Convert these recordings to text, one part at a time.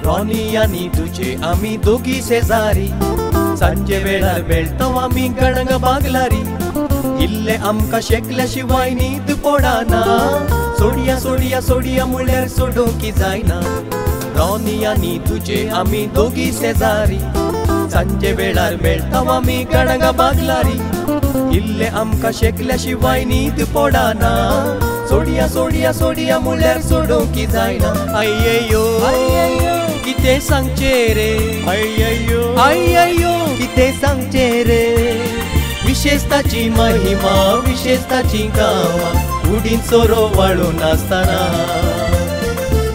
Ronnie आणि तुझे आम्ही दोघी शेजारी सांजे वेळार मेळतो आम्ही गणंग बागलारी इल्ले आमका शेकल्याशिवाय न्हीद पडना सोडिया सोडिया सोडिया म्हळ्यार सोडूंक जायना रॉनी आणि तुझे आम्ही दोघी शेजारी सांजे वेळार मेळतो आम्ही गणंग बागलारी इल्ले आमका शेकल्याशिवाय न्हीद पडना सोडिया सोडिया सोडिया म्हळ्यार सोडूंक जायना अय्ययो किते सांगचे रे अय्ययो अय्ययो किते सांगचे रे विशेषताची महिमा विशेषताची गावा उडीन सोरो वाळून असताना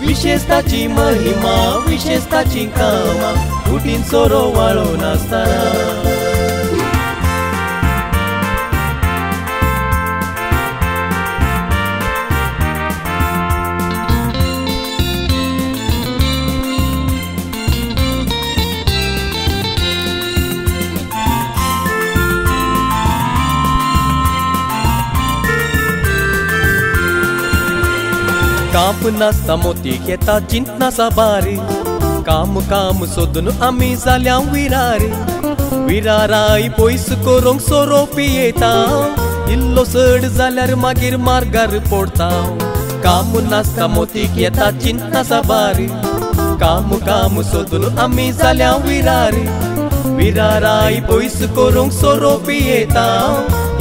विशेषताची महिमा विशेषताची गावा उडीन सोरो वाळून असताना काम नासता मोती घेता चिंतनासा बारी काम काम सोदून आम्ही जाल्या विरारी विराराई पयस करूंक सोरोप येता इल्लो सड जाल्यार मागीर मार्गार पडता काम नासता मोती घेता चिंतनासा बारी काम काम सोदून आम्ही जाल्या विरारी विराराई पयस करूंक सोरोप येता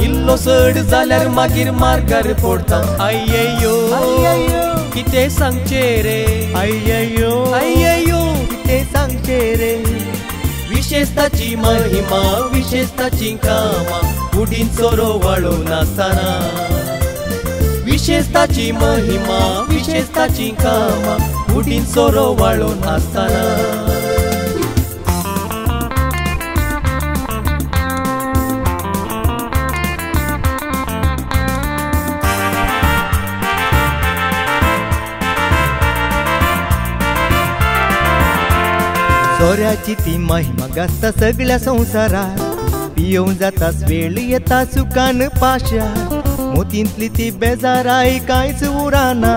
इल्लो सड जाल्यार मागीर मार्गार पडता अय्ययो किते सांगचे रे अय्ययो अय्ययो किते सांगचे रे विशेषताची महिमा विशेषताची कामा उडीन सोरो वाळून असताना विशेषताची महिमा विशेषताची कामा उडीन सोरो वाळून असताना सोऱ्याची ती महिमा गाजता सगळ्या संसारात पियोन जाताच वेळ येता सुकान पाशार मोतींतली ती बेजाराई कांयच उराना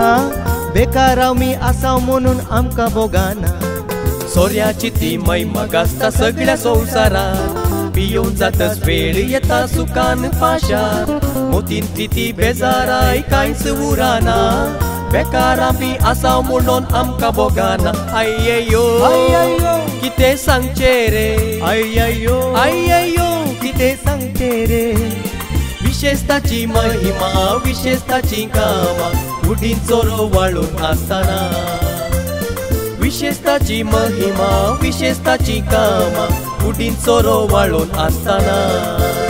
बेकार मी आसाव म्हणून आमका बोगाना सोऱ्याची ती महिमा गाजता सगळ्या संसारात पियोन जाताच वेळ येता सुकान पाशार मोतींतली ती बेजाराई कांयच उराना बेकार आम्ही आसाव म्हणून आमका बोगाना अय्ययो अय्ययो किते सांगचे रे अय्ययो अय्ययो किते सांगचे रे विशेषताची महिमा विशेषताची कामा उडीन सोरो वाळून असताना विशेषताची महिमा विशेषताची कामा उडीन सोरो वाळून असताना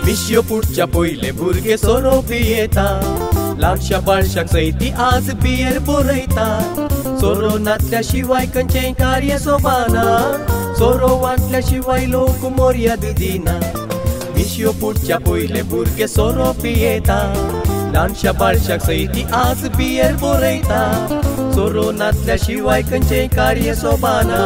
विश्व पुढच्या पयले भुरगे सोरोप येता ल्हानशा बाळशाक सैती आज बियर बरयता सोरो नाचल्या शिवाय खंयचेय कार्य सोबाना सोरो वाटल्या शिवाय लोक मर्याद दिना विश्व पुढच्या पयले भुरगे सोरोप येता ल्हानशा बाळशाक सैती आज बियर बरयता सोरो नाचल्या शिवाय खंयचेय कार्य सोबाना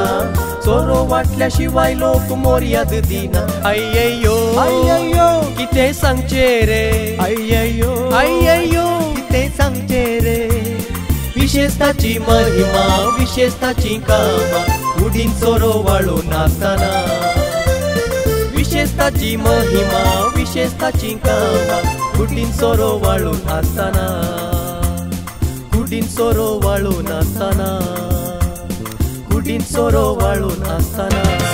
सोरो वाटल्या शिवाय लोक मर्याद दिना अय्ययो अय्ययो किते सांगचे रे अय्ययो अय्ययो किते सांगचे रे विशेषताची महिमा विशेषताची कामा उडीन सोरो वाळून असताना विशेषताची महिमा विशेषताची कामा उडीन सोरो वाळून असताना उडीन सोरो वाळून असताना कुडीन सोरो वाळून आसतना